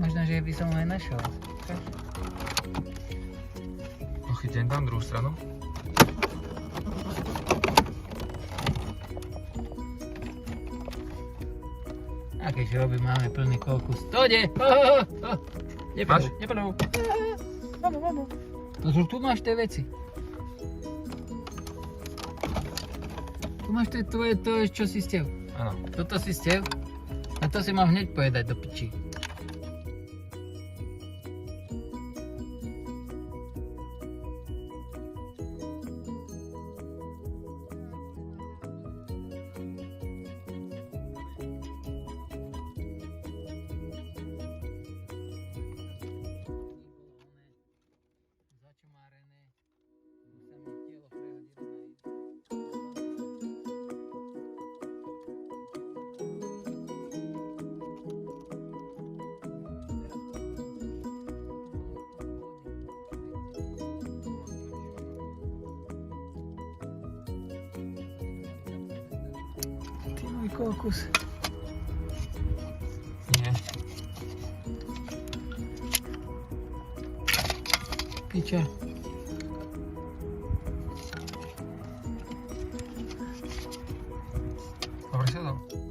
Možno, že by som ho aj našiel. No chytím tam druhú stranu. A keď robím, máme plný kokus. To ide! Nepadol. Mamo. No tu máš tie veci. Tu máš to tvoje, čo si stev. Áno. Toto si stev. A to si mám hneď povedať do piči. Kokus. Nie. Piča. Dobre sa to.